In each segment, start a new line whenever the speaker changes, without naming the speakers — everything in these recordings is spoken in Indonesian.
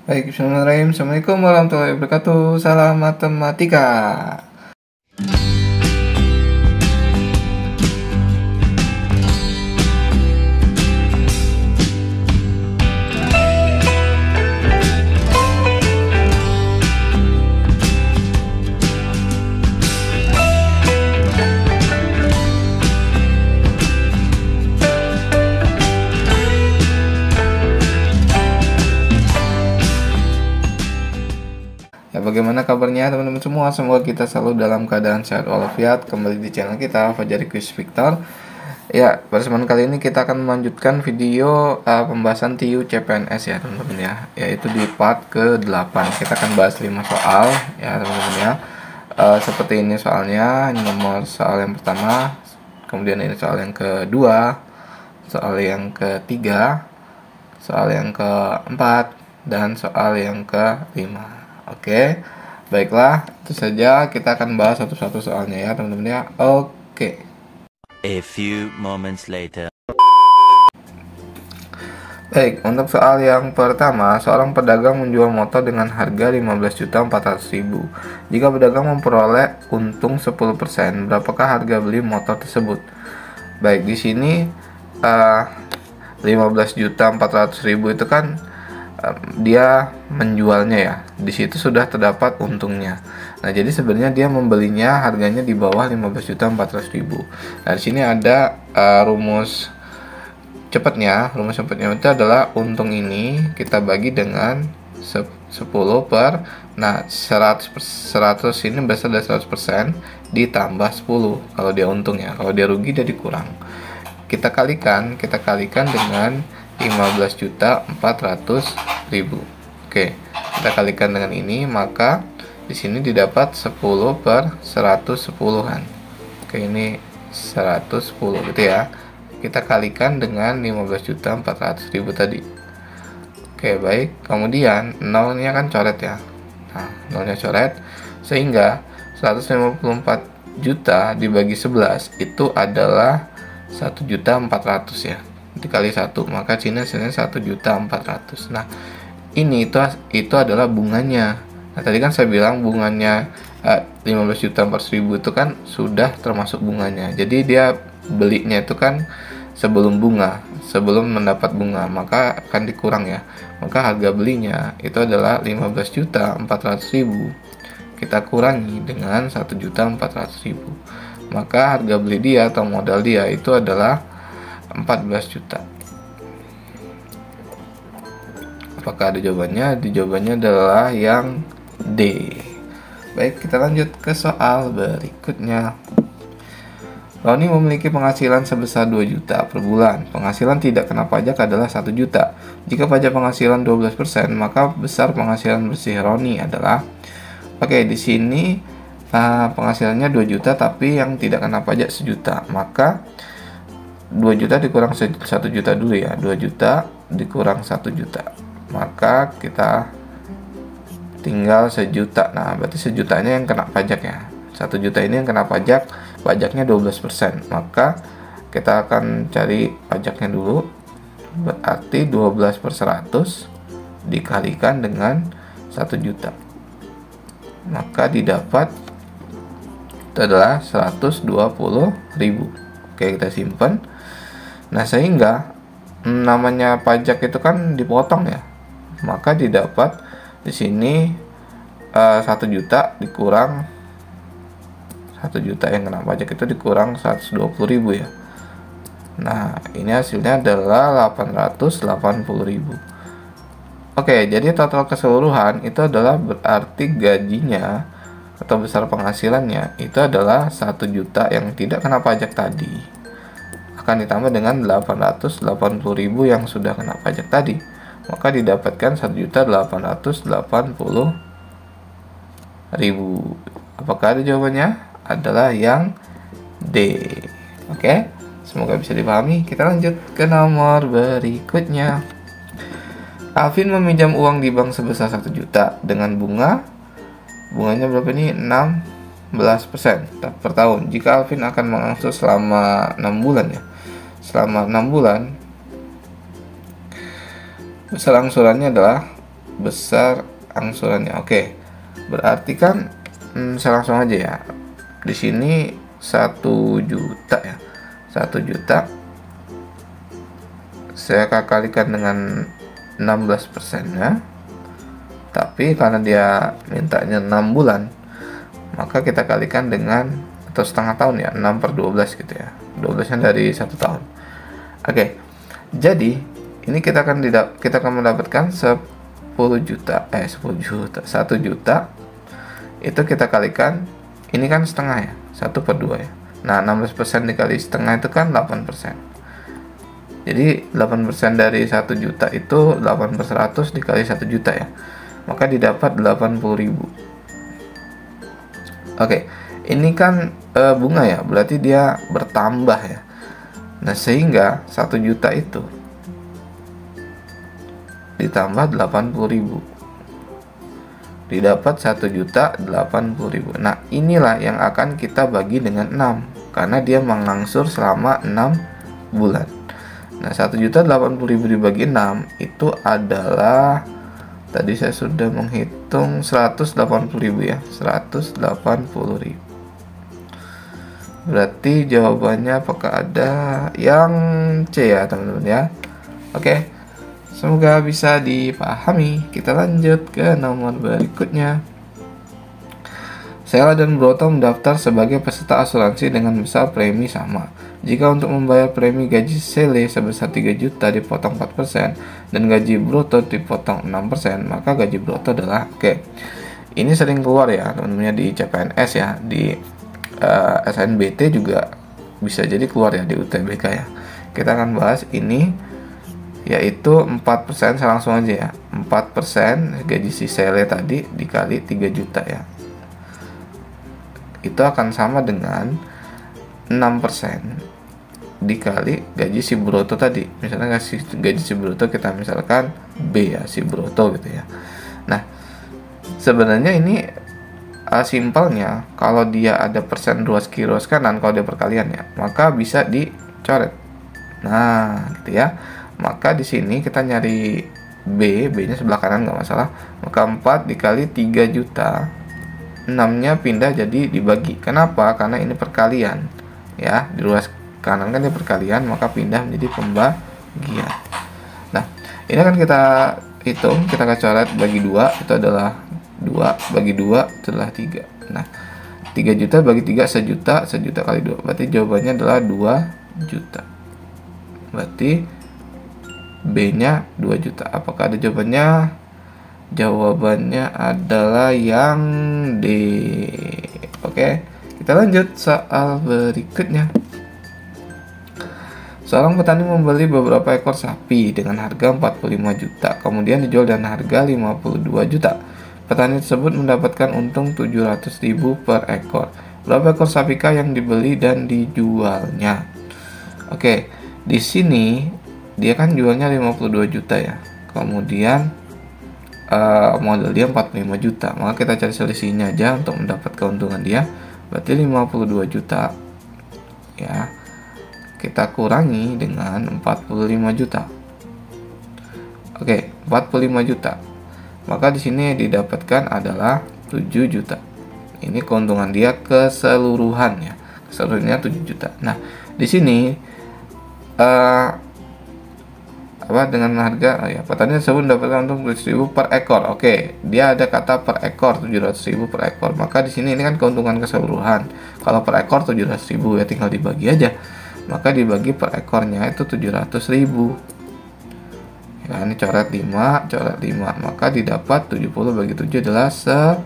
Baik, bismillahirrahmanirrahim. Assalamualaikum warahmatullahi wabarakatuh. Salam matematika. Ya, bagaimana kabarnya teman-teman semua? Semoga kita selalu dalam keadaan sehat walafiat. Kembali di channel kita Fajar Quiz Victor. Ya, pada kesempatan kali ini kita akan melanjutkan video pembahasan TIU CPNS ya teman-teman ya. Yaitu di part ke-8. Kita akan bahas 5 soal ya teman-teman ya. Seperti ini soalnya, ini nomor soal yang pertama, kemudian ini soal yang kedua, soal yang ketiga, soal yang keempat, dan soal yang kelima. Oke, baiklah, itu saja kita akan bahas satu-satu soalnya ya teman-teman ya. Oke.
A few moments later.
Baik, untuk soal yang pertama, seorang pedagang menjual motor dengan harga 15.400.000. Jika pedagang memperoleh untung 10%, berapakah harga beli motor tersebut? Baik, di sini 15.400.000 itu kan dia menjualnya ya. Di situ sudah terdapat untungnya. Nah, jadi sebenarnya dia membelinya harganya di bawah 15.400.000. Nah, di sini ada rumus cepatnya. Rumus cepatnya itu adalah untung ini kita bagi dengan 10 per 100 ini berasal dari 100% ditambah 10 kalau dia untung ya. Kalau dia rugi dia dikurang. Kita kalikan dengan 15.400.000. Oke, kita kalikan dengan ini, maka di sini didapat 10 per 110-an. Oke, ini 110 gitu ya. Kita kalikan dengan 15.400.000 tadi. Oke, baik. Kemudian nolnya kan coret ya. Nah, nolnya coret sehingga 154 juta dibagi 11 itu adalah 1.400.000 ya. Dikali 1, maka sini hasilnya 1.400.000. Nah, ini itu adalah bunganya. Nah, tadi kan saya bilang bunganya 15.400.000 itu kan sudah termasuk bunganya. Jadi dia belinya itu kan sebelum bunga, sebelum mendapat bunga, maka akan dikurang ya. Maka harga belinya itu adalah 15.400.000. Kita kurangi dengan 1.400.000. Maka harga beli dia atau modal dia itu adalah 14 juta. Apakah ada jawabannya? Jawabannya adalah yang D. Baik, kita lanjut ke soal berikutnya. Roni memiliki penghasilan sebesar 2 juta per bulan. Penghasilan tidak kena pajak adalah 1 juta. Jika pajak penghasilan 12%, maka besar penghasilan bersih Roni adalah. Oke, di sini penghasilannya 2 juta tapi yang tidak kena pajak 1 juta. Maka 2 juta dikurang 1 juta dulu ya. 2 juta dikurang 1 juta. Maka kita tinggal 1 juta. Nah, berarti 1 jutanya yang kena pajak ya. 1 juta ini yang kena pajak, pajaknya 12%. Maka kita akan cari pajaknya dulu. Berarti 12 per 100 dikalikan dengan 1 juta. Maka didapat itu adalah 120.000. Oke, kita simpan. Nah, sehingga namanya pajak itu kan dipotong ya. Maka didapat di sini 1 juta dikurang 1 juta yang kena pajak itu dikurang 120.000 ya. Nah, ini hasilnya adalah 880.000. Oke, jadi total keseluruhan itu adalah berarti gajinya atau besar penghasilannya itu adalah 1 juta yang tidak kena pajak tadi akan ditambah dengan 880.000 yang sudah kena pajak tadi, maka didapatkan 1.880.000. Apakah ada jawabannya? Adalah yang D. Oke, semoga bisa dipahami. Kita lanjut ke nomor berikutnya. Alvin meminjam uang di bank sebesar 1 juta dengan bunganya berapa nih? 16% per tahun. Jika Alvin akan mengangsuh selama 6 bulan ya. Selama 6 bulan besar angsurannya adalah besar angsurannya. Oke, berarti kan saya langsung aja ya. Di sini 1 juta ya. 1 juta saya kalikan dengan 16%-nya. Tapi karena dia mintanya 6 bulan, maka kita kalikan dengan, atau setengah tahun ya, 6/12 gitu ya. 12-nya dari 1 tahun. Oke. Jadi ini kita akan mendapatkan 10 juta, 1 juta itu kita kalikan, ini kan setengah ya, 1/2 ya. Nah, 16% dikali setengah itu kan 8%. Jadi 8% dari 1 juta itu 8/100 dikali 1 juta ya. Maka didapat 80.000. Oke, ini kan bunga ya, berarti dia bertambah ya. Nah, sehingga 1 juta itu ditambah 80.000, didapat 1.080.000. Nah, inilah yang akan kita bagi dengan 6, karena dia mengangsur selama 6 bulan. Nah, 1.080.000 dibagi 6 itu adalah, tadi saya sudah menghitung, 180.000 ya, 180.000. Berarti jawabannya apakah ada yang C ya teman-teman ya. Oke, semoga bisa dipahami. Kita lanjut ke nomor berikutnya. Sheila dan Broto mendaftar sebagai peserta asuransi dengan besar premi sama. Jika untuk membayar premi gaji Sheila sebesar 3 juta dipotong 4% dan gaji Broto dipotong 6%, maka gaji Broto adalah, oke, ini sering keluar ya teman-teman di CPNS ya, di SNBT juga bisa jadi keluar ya, di UTBK ya. Kita akan bahas ini, yaitu 4%. Saya langsung aja ya, 4% gaji si Sheila tadi dikali 3 juta ya, itu akan sama dengan 6% dikali gaji si Broto tadi. Misalnya gaji si Broto kita misalkan B ya, si Broto gitu ya. Nah, sebenarnya ini simpelnya, kalau dia ada persen ruas kiri ruas kanan, kalau dia perkalian ya, maka bisa dicoret. Nah, gitu ya. Maka di sini kita nyari B-nya sebelah kanan nggak masalah. Maka 4 dikali 3 juta, 6-nya pindah jadi dibagi. Kenapa? Karena ini perkalian ya, di ruas kanan kan dia perkalian, maka pindah menjadi pembagian. Nah, ini akan kita hitung, kita akan coret bagi 2, itu adalah 2 bagi 2 itu adalah 3. Nah, 3 juta bagi 3 sejuta, sejuta kali 2, berarti jawabannya adalah 2 juta. Berarti B-nya 2 juta. Apakah ada jawabannya? Jawabannya adalah yang D. Oke, kita lanjut soal berikutnya. Seorang petani membeli beberapa ekor sapi dengan harga 45 juta, kemudian dijual dengan harga 52 juta. Petani tersebut mendapatkan untung 700.000 per ekor. Berapa ekor sapikah yang dibeli dan dijualnya? Oke, di sini dia kan jualnya 52 juta ya. Kemudian modal dia 45 juta, maka kita cari selisihnya aja untuk mendapat keuntungan dia, berarti 52 juta ya, kita kurangi dengan 45 juta. Oke, 45 juta, maka di sini didapatkan adalah 7 juta. Ini keuntungan dia keseluruhan ya, keseluruhannya 7 juta. Nah, di sini dengan harga petani tersebut mendapatkan untung 700.000 per ekor. Oke, dia ada kata per ekor 700.000 per ekor. Maka di sini ini kan keuntungan keseluruhan. Kalau per ekor 700.000 ya tinggal dibagi aja. Maka dibagi per ekornya itu 700.000. Ya, ini coret 5, coret 5. Maka didapat 70 bagi 7 adalah 10.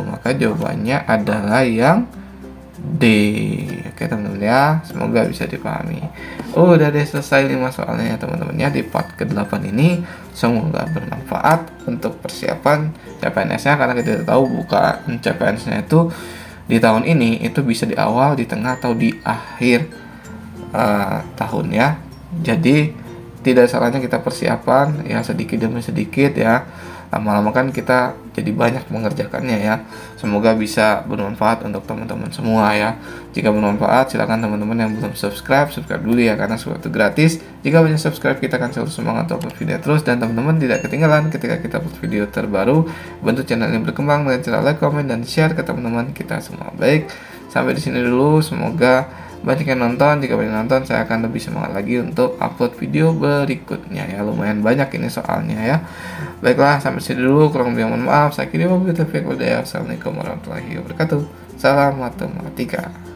Maka jawabannya adalah yang D. Oke teman-teman ya, semoga bisa dipahami. Udah deh, selesai 5 soalnya ya teman-teman ya, di part ke-8 ini. Semoga bermanfaat untuk persiapan CPNS-nya, karena kita tahu bukan CPNS-nya itu di tahun ini itu bisa di awal, di tengah, atau di akhir tahun ya. Jadi tidak salahnya kita persiapan ya sedikit demi sedikit ya. Lama-lama kan kita jadi banyak mengerjakannya ya. Semoga bisa bermanfaat untuk teman-teman semua ya. Jika bermanfaat, silakan teman-teman yang belum subscribe dulu ya, karena sesuatu gratis. Jika banyak subscribe, kita akan selalu semangat untuk upload video terus, dan teman-teman tidak ketinggalan ketika kita upload video terbaru. Bantu channel ini berkembang dengan cara like, komen, dan share ke teman-teman kita semua. Baik, sampai di sini dulu. Semoga banyak yang nonton. Jika banyak nonton, saya akan lebih semangat lagi untuk upload video berikutnya ya. Lumayan banyak ini soalnya ya. Baiklah, sampai sini dulu. Kurang lebih mohon maaf. Saya kira wabillahi taufiq wal hidayah. Assalamualaikum warahmatullahi wabarakatuh. Salam matematika.